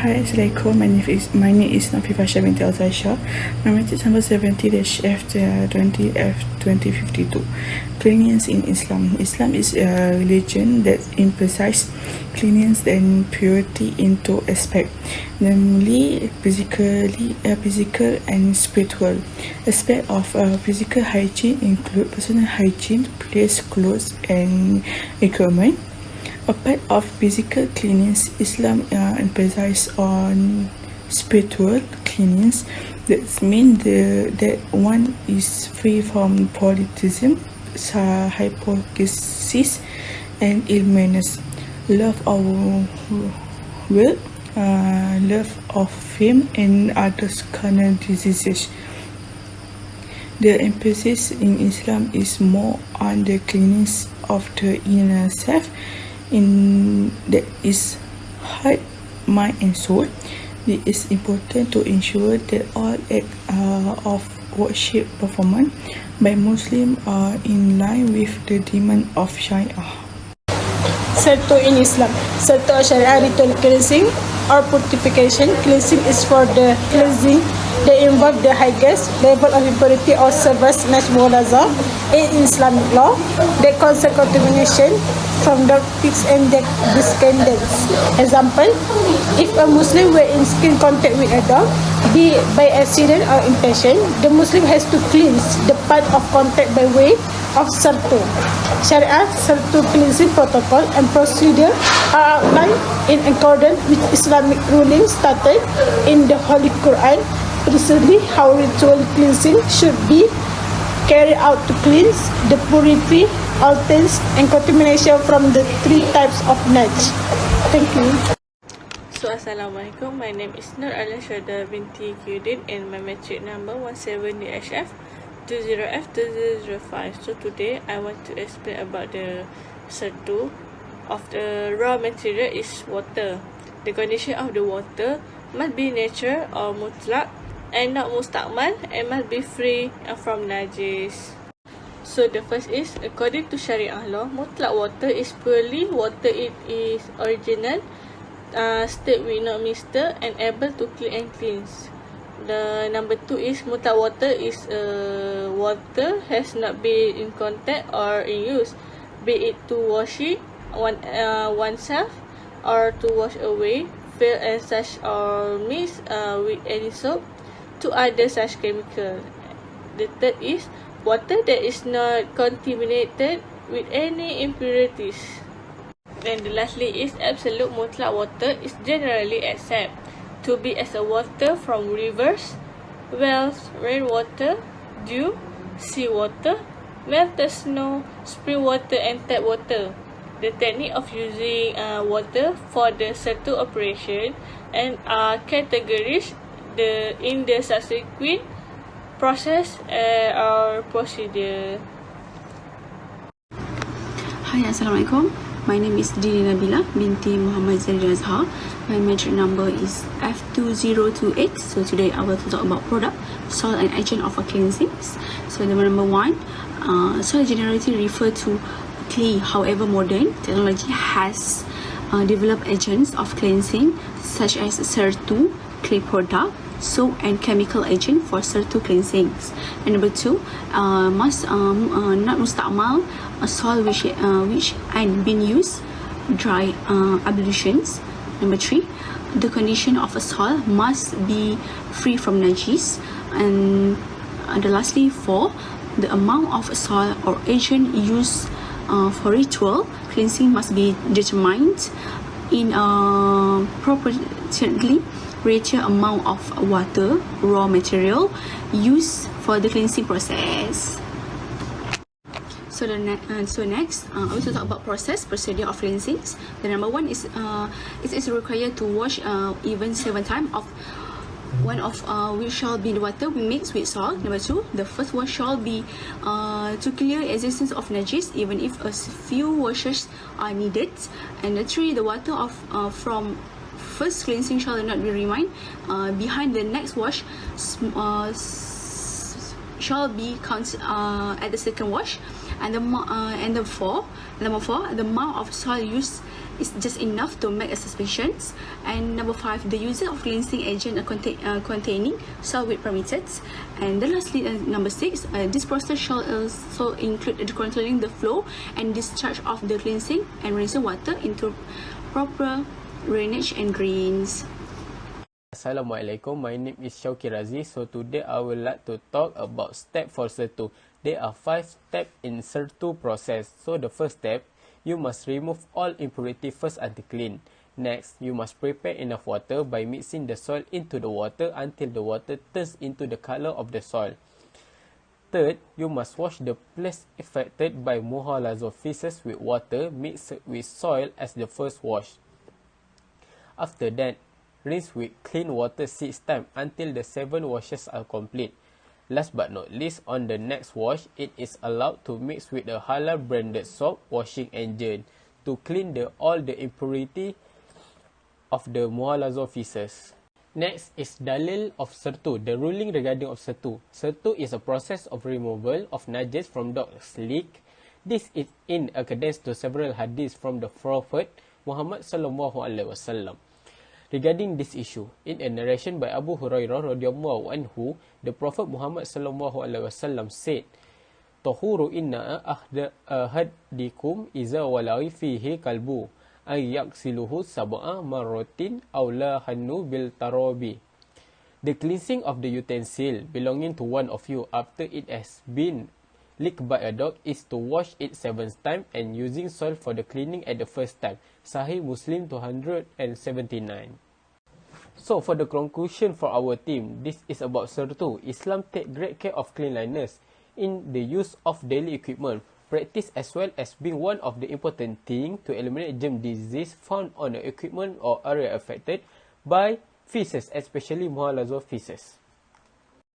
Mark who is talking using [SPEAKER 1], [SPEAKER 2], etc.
[SPEAKER 1] Hi, Assalamualaikum. My name is Nafifah Binti Al-Zaisha. My matric number 70-F20F2052. Cleanliness in Islam. Islam is a religion that emphasizes cleanliness and purity in two aspects, namely physical and spiritual. Aspects of physical hygiene include personal hygiene, place, clothes, and equipment. A part of physical cleanliness, Islam emphasizes on spiritual cleanliness. That means that one is free from polytheism, hypocrisy, and ill manners. Love of wealth, love of fame, and other carnal diseases. The emphasis in Islam is more on the cleanliness of the inner self, in that is heart, mind, and soul. It is important to ensure that all acts of worship performed by Muslims are in line with the demand of Sharia.
[SPEAKER 2] Sertu in Islam. Sertu Sharia ritual cleansing or purification. Cleansing is for the cleansing. They involve the highest level of impurity or service nasmulaza in Islamic law. They cause contamination from dark pigs and descendants. Example, if a Muslim were in skin contact with a dog, be it by accident or intention, the Muslim has to cleanse the part of contact by way of sertu. Sharia sertu cleansing protocol and procedure are outlined in accordance with Islamic rulings started in the Holy Quran. Precisely how ritual cleansing should be carried out to cleanse the purity, alters, and contamination from the three types of najj. Thank you.
[SPEAKER 3] So, Assalamualaikum. My name is Nur Al-Shada binti Qudin and my matric number 17DHF 20F2005. So, today I want to explain about the sertu of the raw material is water. The condition of the water must be natural or mutlak and not mustakmal and must be free from najis. So the first is, according to Sharia law, mutlak water is purely water. It is original state with no mixture and able to clean and cleanse. The number 2 is mutlak water is water has not been in contact or in use, be it to wash it oneself or to wash away, fill and such or mix with any soap to other such chemical. The third is water that is not contaminated with any impurities. And the lastly is absolute mutlak water is generally accepted to be as a water from rivers, wells, rainwater, dew, seawater, melted snow, spring water, and tap water. The technique of using water for the sertu operation and are categorized in the subsequent process or procedure.
[SPEAKER 4] Hi, Assalamualaikum. My name is Dini Nabila binti Muhammad Zahid Azhar. My matric number is F2028. So today I will talk about product, soil and agent of cleansing. So number 1, soil generally refer to clay. However, modern technology has developed agents of cleansing such as sertu, clay product, soap and chemical agent for sertu cleansings. And number 2, not mustakmal, a soil which ain't been used, dry ablutions. Number 3, the condition of a soil must be free from najis. And the lastly 4, the amount of soil or agent used for ritual cleansing must be determined in a proportionately greater amount of water, raw material used for the cleansing process. So next, I will talk about procedure of cleansings. The number 1 is it is required to wash even 7 times of one of which shall be the water we mix with salt. Number 2, the first wash shall be to clear existence of najis even if a few washes are needed. And the 3, the water of from first cleansing shall not be remain behind the next wash shall be counted at the second wash. And number 4, the amount of soil used is just enough to make a suspicions. And number 5, the user of cleansing agent containing solid parameters. And then lastly, number 6, this process shall also include controlling the flow and discharge of the cleansing and rinsing water into proper drainage and drains.
[SPEAKER 5] Assalamualaikum, my name is Syauki Razi. So today I would like to talk about step for SIR2. There are 5 steps in SIR2 process. So the first step, you must remove all impurity first until clean. Next, you must prepare enough water by mixing the soil into the water until the water turns into the color of the soil. Third, you must wash the place affected by muhalazophysis with water mixed with soil as the first wash. After that, rinse with clean water 6 times until the 7 washes are complete. Last but not least, on the next wash, it is allowed to mix with a halal branded soap washing agent to clean all the impurity of the muhalazophysis. Next is dalil of SIR2, the ruling regarding of SIR2. SIR2 is a process of removal of najis from dog's lick. This is in accordance to several hadiths from the Prophet Muhammad sallallahu alaihi wasallam. Regarding this issue, in a narration by Abu Hurairah radhiyallahu anhu, the Prophet Muhammad sallallahu alaihi wasallam said, "Tahuru inna ahadikum iza wala'i fihi kalbu ay yaksiluhu sab'a marratin aw la hannu bil tarabi." The cleansing of the utensil belonging to one of you after it has been licked by a dog is to wash it 7 times and using soil for the cleaning at the first time. Sahih Muslim 279. So for the conclusion for our team, this is about SIR2. Islam take great care of cleanliness in the use of daily equipment, practice as well as being one of the important things to eliminate germ disease found on the equipment or area affected by feces, especially muhalazophysis.